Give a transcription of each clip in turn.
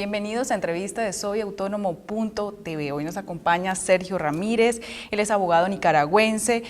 Bienvenidos a entrevista de soyautónomo.tv. Hoy nos acompaña Sergio Ramírez, él es abogado nicaragüense,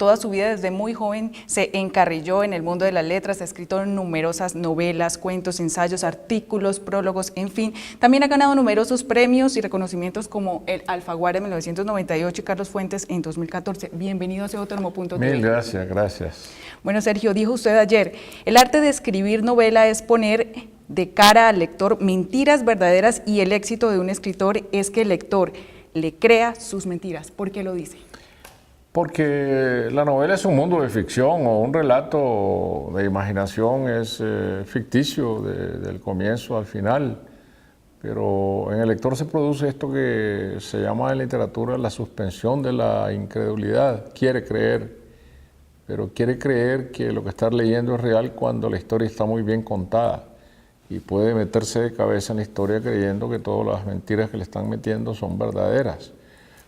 toda su vida desde muy joven se encarrilló en el mundo de las letras, ha escrito numerosas novelas, cuentos, ensayos, artículos, prólogos, en fin. También ha ganado numerosos premios y reconocimientos como el Alfaguara en 1998 y Carlos Fuentes en 2014. Bienvenido a soyautónomo.tv. Mil gracias, gracias. Bueno, Sergio, dijo usted ayer, el arte de escribir novela es poner de cara al lector mentiras verdaderas y el éxito de un escritor es que el lector le crea sus mentiras. ¿Por qué lo dice? Porque la novela es un mundo de ficción o un relato de imaginación, es ficticio del comienzo al final, pero en el lector se produce esto que se llama en literatura la suspensión de la incredulidad. Quiere creer, pero quiere creer que lo que está leyendo es real cuando la historia está muy bien contada. Y puede meterse de cabeza en la historia creyendo que todas las mentiras que le están metiendo son verdaderas.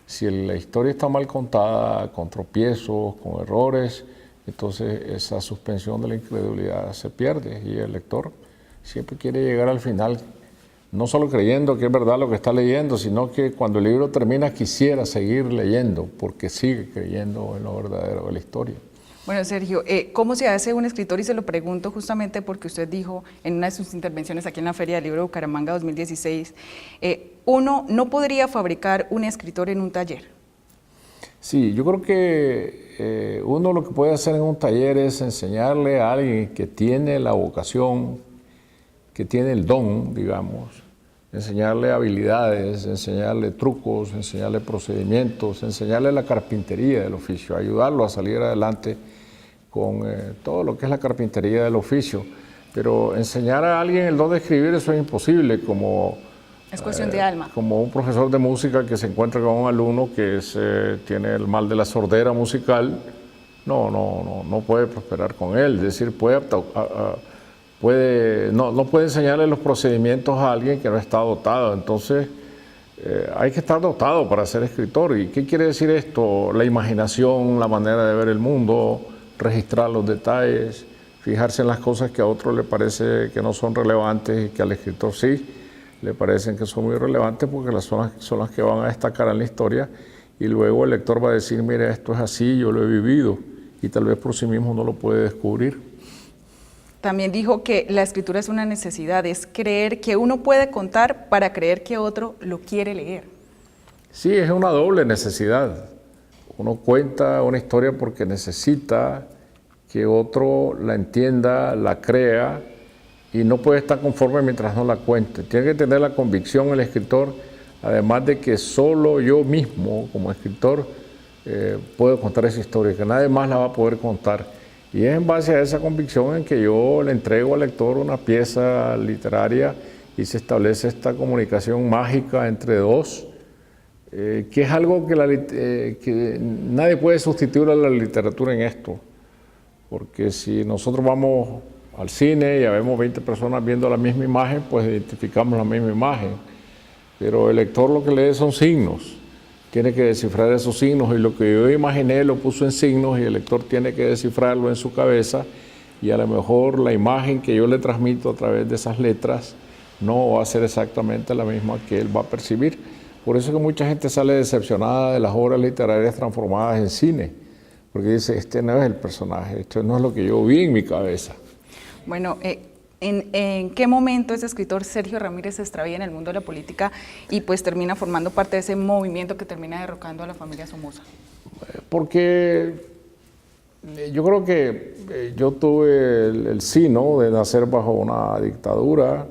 Si la historia está mal contada, con tropiezos, con errores, entonces esa suspensión de la incredulidad se pierde y el lector siempre quiere llegar al final, no solo creyendo que es verdad lo que está leyendo, sino que cuando el libro termina quisiera seguir leyendo porque sigue creyendo en lo verdadero de la historia. Bueno, Sergio, ¿cómo se hace un escritor? Y se lo pregunto justamente porque usted dijo en una de sus intervenciones aquí en la Feria del Libro de Bucaramanga 2016, uno no podría fabricar un escritor en un taller. Sí, yo creo que uno lo que puede hacer en un taller es enseñarle a alguien que tiene la vocación, que tiene el don, digamos, enseñarle habilidades, enseñarle trucos, enseñarle procedimientos, enseñarle la carpintería del oficio, ayudarlo a salir adelante con todo lo que es la carpintería del oficio. Pero enseñar a alguien el don de escribir, eso es imposible, como es cuestión de alma. Como un profesor de música que se encuentra con un alumno que tiene el mal de la sordera musical, no puede prosperar con él. Es decir, no puede enseñarle los procedimientos a alguien que no está dotado. Entonces, hay que estar dotado para ser escritor. ¿Y qué quiere decir esto? La imaginación, la manera de ver el mundo, registrar los detalles, fijarse en las cosas que a otro le parece que no son relevantes y que al escritor sí le parecen que son muy relevantes porque son las que van a destacar en la historia y luego el lector va a decir, mira, esto es así, yo lo he vivido y tal vez por sí mismo no lo puede descubrir. También dijo que la escritura es una necesidad, es creer que uno puede contar para creer que otro lo quiere leer. Sí, es una doble necesidad. Uno cuenta una historia porque necesita que otro la entienda, la crea y no puede estar conforme mientras no la cuente. Tiene que tener la convicción el escritor, además de que solo yo mismo como escritor puedo contar esa historia, que nadie más la va a poder contar. Y es en base a esa convicción en que yo le entrego al lector una pieza literaria y se establece esta comunicación mágica entre dos, que es algo que nadie puede sustituir a la literatura en esto. Porque si nosotros vamos al cine y ya vemos 20 personas viendo la misma imagen, pues identificamos la misma imagen. Pero el lector lo que lee son signos. Tiene que descifrar esos signos y lo que yo imaginé lo puso en signos y el lector tiene que descifrarlo en su cabeza y a lo mejor la imagen que yo le transmito a través de esas letras no va a ser exactamente la misma que él va a percibir. Por eso es que mucha gente sale decepcionada de las obras literarias transformadas en cine, porque dice, este no es el personaje, esto no es lo que yo vi en mi cabeza. Bueno, ¿en qué momento ese escritor Sergio Ramírez se extravía en el mundo de la política y pues termina formando parte de ese movimiento que termina derrocando a la familia Somoza? Porque yo creo que yo tuve el sino de nacer bajo una dictadura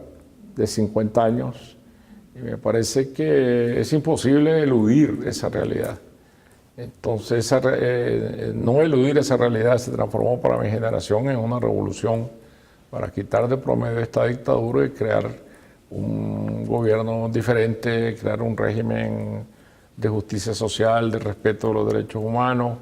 de 50 años y me parece que es imposible eludir esa realidad. Entonces, no eludir esa realidad se transformó para mi generación en una revolución para quitar de promedio esta dictadura y crear un gobierno diferente, crear un régimen de justicia social, de respeto a los derechos humanos,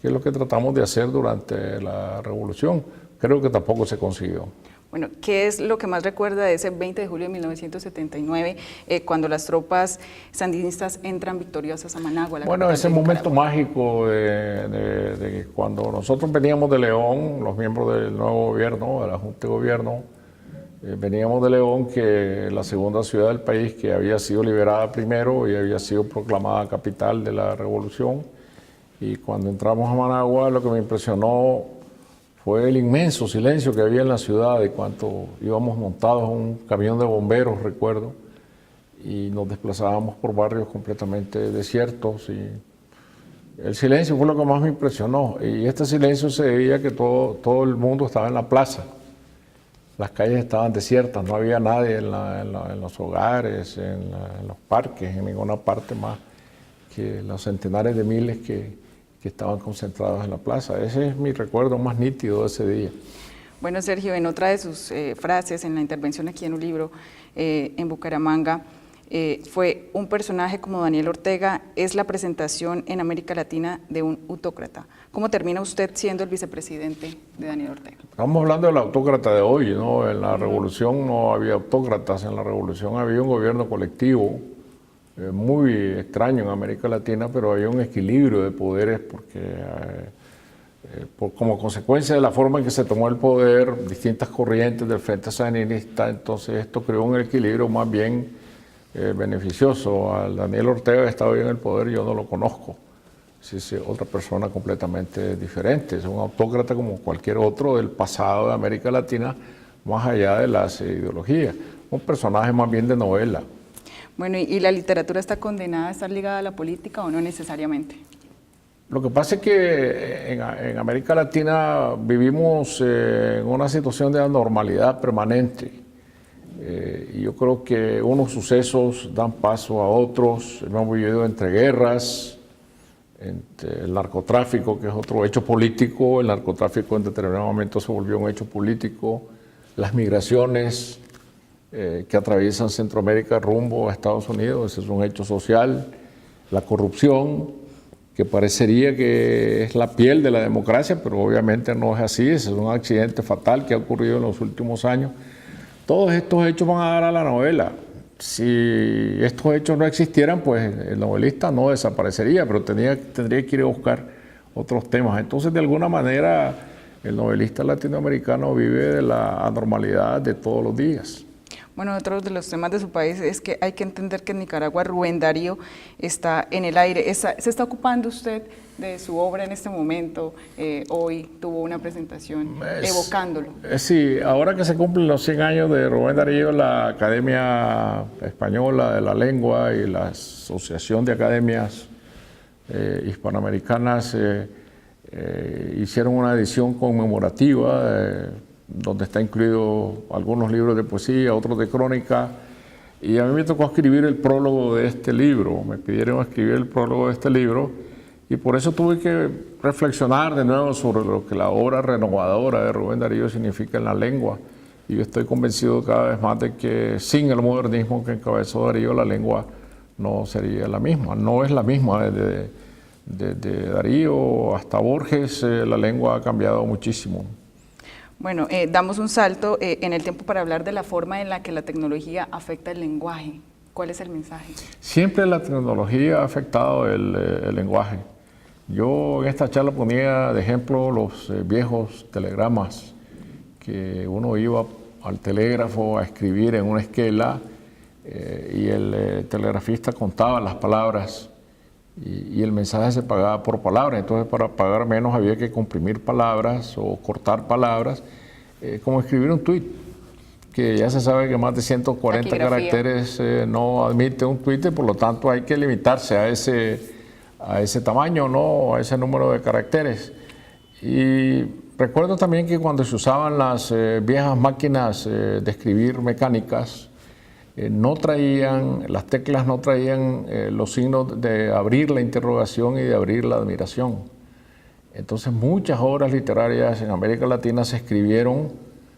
que es lo que tratamos de hacer durante la revolución. Creo que tampoco se consiguió. Bueno, ¿qué es lo que más recuerda de ese 20 de julio de 1979, cuando las tropas sandinistas entran victoriosas a Managua? Bueno, ese momento mágico de cuando nosotros veníamos de León, los miembros del nuevo gobierno, de la Junta de Gobierno, Veníamos de León, que la segunda ciudad del país que había sido liberada primero y había sido proclamada capital de la revolución. Y cuando entramos a Managua, lo que me impresionó fue el inmenso silencio que había en la ciudad de cuanto íbamos montados en un camión de bomberos, recuerdo, y nos desplazábamos por barrios completamente desiertos. Y el silencio fue lo que más me impresionó. Y este silencio se debía a que todo el mundo estaba en la plaza. Las calles estaban desiertas, no había nadie en los hogares, en los parques, en ninguna parte más que los centenares de miles que estaban concentrados en la plaza. Ese es mi recuerdo más nítido de ese día. Bueno, Sergio, en otra de sus frases en la intervención aquí en un libro en Bucaramanga, fue: un personaje como Daniel Ortega es la presentación en América Latina de un autócrata. ¿Cómo termina usted siendo el vicepresidente de Daniel Ortega? Estamos hablando del autócrata de hoy, ¿no? En la revolución no había autócratas, en la revolución había un gobierno colectivo, muy extraño en América Latina, pero había un equilibrio de poderes porque como consecuencia de la forma en que se tomó el poder, distintas corrientes del Frente Sandinista, entonces esto creó un equilibrio más bien beneficioso. Al Daniel Ortega, que está hoy en el poder, yo no lo conozco. Es otra persona completamente diferente, es un autócrata como cualquier otro del pasado de América Latina, más allá de las ideologías, un personaje más bien de novela. Bueno, ¿y la literatura está condenada a estar ligada a la política o no necesariamente? Lo que pasa es que en América Latina vivimos en una situación de anormalidad permanente. Y yo creo que unos sucesos dan paso a otros. Hemos vivido entre guerras, entre el narcotráfico, que es otro hecho político. El narcotráfico en determinado momento se volvió un hecho político. Las migraciones que atraviesan Centroamérica rumbo a Estados Unidos, ese es un hecho social. La corrupción, que parecería que es la piel de la democracia, pero obviamente no es así. Ese es un accidente fatal que ha ocurrido en los últimos años. Todos estos hechos van a dar a la novela. Si estos hechos no existieran, pues el novelista no desaparecería, pero tendría que ir a buscar otros temas. Entonces, de alguna manera, el novelista latinoamericano vive de la anormalidad de todos los días. Bueno, otro de los temas de su país es que hay que entender que en Nicaragua Rubén Darío está en el aire. ¿Se está ocupando usted de su obra en este momento? Hoy tuvo una presentación evocándolo. Sí, ahora que se cumplen los 100 años de Rubén Darío, la Academia Española de la Lengua y la Asociación de Academias Hispanoamericanas hicieron una edición conmemorativa donde está incluido algunos libros de poesía, otros de crónica, y a mí me tocó escribir el prólogo de este libro. Me pidieron escribir el prólogo de este libro y por eso tuve que reflexionar de nuevo sobre lo que la obra renovadora de Rubén Darío significa en la lengua. Y yo estoy convencido cada vez más de que sin el modernismo que encabezó Darío, la lengua no sería la misma. No es la misma. Desde Darío hasta Borges, la lengua ha cambiado muchísimo. Bueno, damos un salto en el tiempo para hablar de la forma en la que la tecnología afecta el lenguaje. ¿Cuál es el mensaje? Siempre la tecnología ha afectado el lenguaje. Yo en esta charla ponía de ejemplo los viejos telegramas, que uno iba al telégrafo a escribir en una esquela y el telegrafista contaba las palabras y el mensaje se pagaba por palabras. Entonces, para pagar menos había que comprimir palabras o cortar palabras, como escribir un tuit, que ya se sabe que más de 140 caracteres no admite un tuit, y por lo tanto hay que limitarse a ese tamaño, ¿no? A ese número de caracteres. Y recuerdo también que cuando se usaban las viejas máquinas de escribir mecánicas, las teclas no traían los signos de abrir la interrogación y de abrir la admiración. Entonces muchas obras literarias en América Latina se escribieron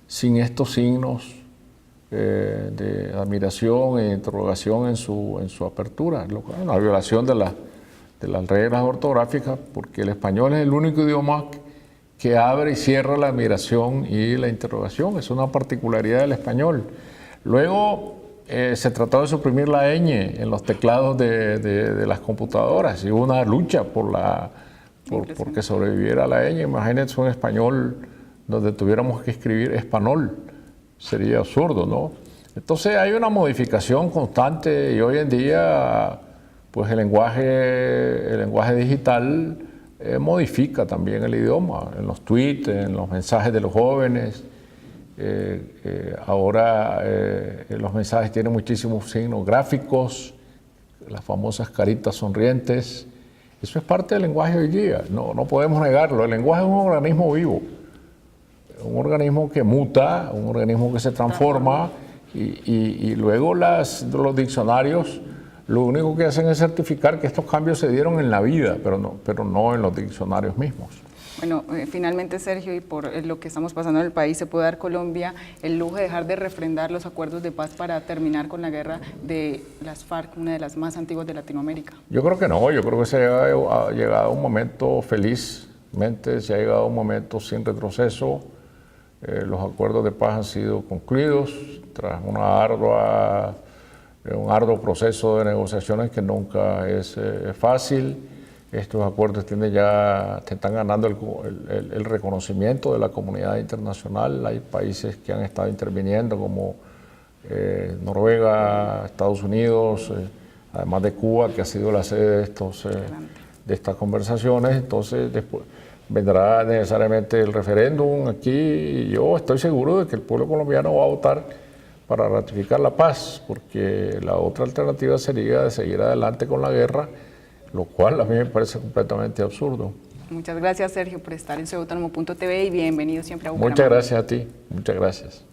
sin estos signos de admiración e interrogación en su apertura, una violación de las reglas ortográficas, porque el español es el único idioma que abre y cierra la admiración y la interrogación. Es una particularidad del español. Luego se trató de suprimir la ñ en los teclados de las computadoras y hubo una lucha porque sobreviviera la ñ. Imagínense un español donde tuviéramos que escribir español. sería absurdo, ¿no? Entonces hay una modificación constante y hoy en día pues el lenguaje digital modifica también el idioma, en los tweets, en los mensajes de los jóvenes. Ahora los mensajes tienen muchísimos signos gráficos, las famosas caritas sonrientes. Eso es parte del lenguaje hoy día, no podemos negarlo. El lenguaje es un organismo vivo, un organismo que muta, un organismo que se transforma y luego los diccionarios lo único que hacen es certificar que estos cambios se dieron en la vida, pero no en los diccionarios mismos. Bueno, finalmente, Sergio, y por lo que estamos pasando en el país, ¿se puede dar Colombia el lujo de dejar de refrendar los acuerdos de paz para terminar con la guerra de las FARC, una de las más antiguas de Latinoamérica? Yo creo que no, yo creo que se ha llegado un momento, felizmente, se ha llegado un momento sin retroceso. Los acuerdos de paz han sido concluidos tras un arduo proceso de negociaciones que nunca es fácil. Estos acuerdos te están ganando el reconocimiento de la comunidad internacional. Hay países que han estado interviniendo como Noruega, Estados Unidos, además de Cuba, que ha sido la sede de estas conversaciones. Entonces después vendrá necesariamente el referéndum aquí y yo estoy seguro de que el pueblo colombiano va a votar para ratificar la paz, porque la otra alternativa sería de seguir adelante con la guerra, lo cual a mí me parece completamente absurdo. Muchas gracias, Sergio, por estar en soyautónomo.tv y bienvenido siempre a Bucaramanga. Muchas gracias a ti, muchas gracias.